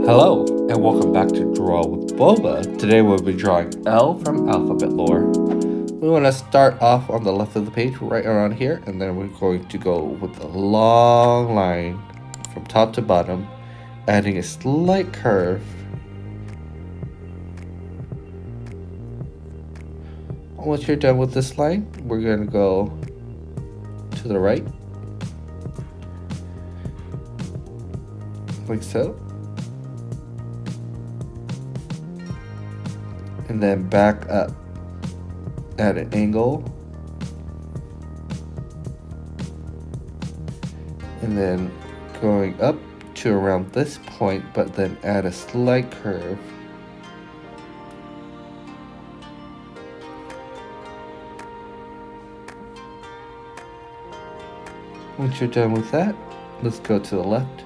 Hello, and welcome back to Draw with Boba. Today we'll be drawing L from Alphabet Lore. We want to start off on the left of the page, right around here, and then we're going to go with a long line from top to bottom, adding a slight curve. Once you're done with this line, we're going to go to the right, like so. And then back up at an angle, and then going up to around this point, but then add a slight curve. Once you're done with that, let's go to the left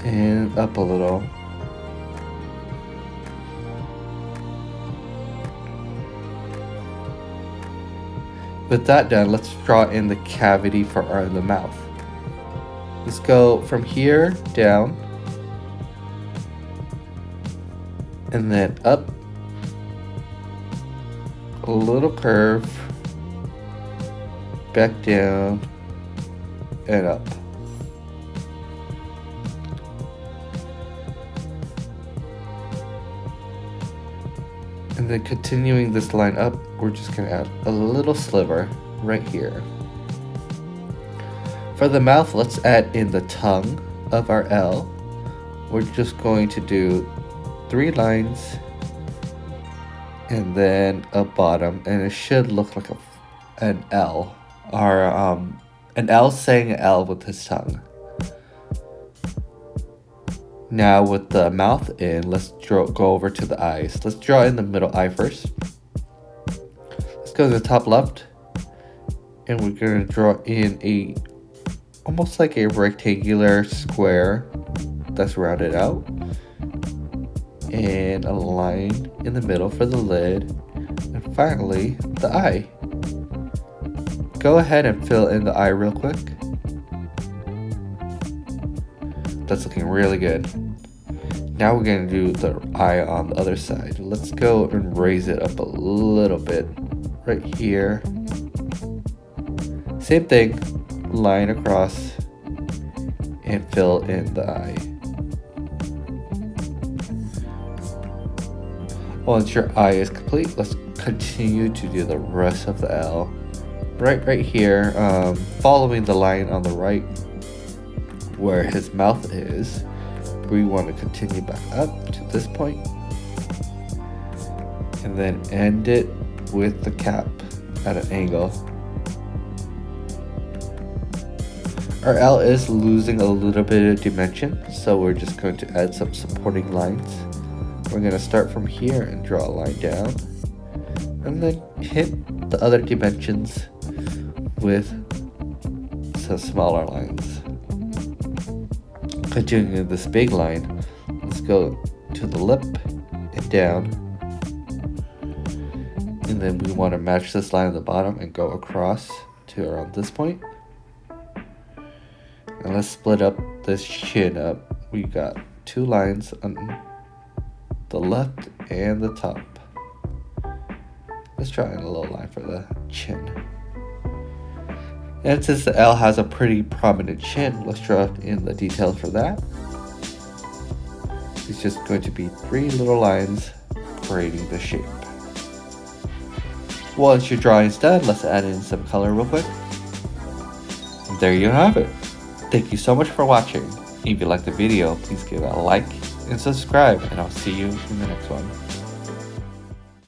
and up a little. With that done, let's draw in the cavity for the mouth. Let's go from here down and then up, a little curve, back down and up. And then continuing this line up, we're just going to add a little sliver right here. For the mouth, let's add in the tongue of our L. We're just going to do 3 lines and then a bottom, and it should look like an L, or an L saying an L with his tongue. Now with the mouth in, let's go over to the eyes. Let's draw in the middle eye first. Let's go to the top left, and we're going to draw in almost like a rectangular square that's rounded out, and a line in the middle for the lid, and finally the eye. Go ahead and fill in the eye real quick. That's looking really good. Now we're going to do the eye on the other side. Let's go and raise it up a little bit right here. Same thing, line across and fill in the eye. Once your eye is complete, let's continue to do the rest of the L. Right here, following the line on the right where his mouth is, we want to continue back up to this point and then end it with the cap at an angle. Our L is losing a little bit of dimension, so we're just going to add some supporting lines. We're going to start from here and draw a line down, and then hit the other dimensions with some smaller lines. Continuing this big line, let's go to the lip and down, and then we want to match this line at the bottom and go across to around this point. And let's split up this chin up. We got 2 lines on the left and the top. Let's draw in a little line for the chin. And since the L has a pretty prominent chin, let's draw in the details for that. It's just going to be 3 little lines creating the shape. Once your drawing's done, let's add in some color real quick. And there you have it. Thank you so much for watching. If you liked the video, please give it a like and subscribe, and I'll see you in the next one.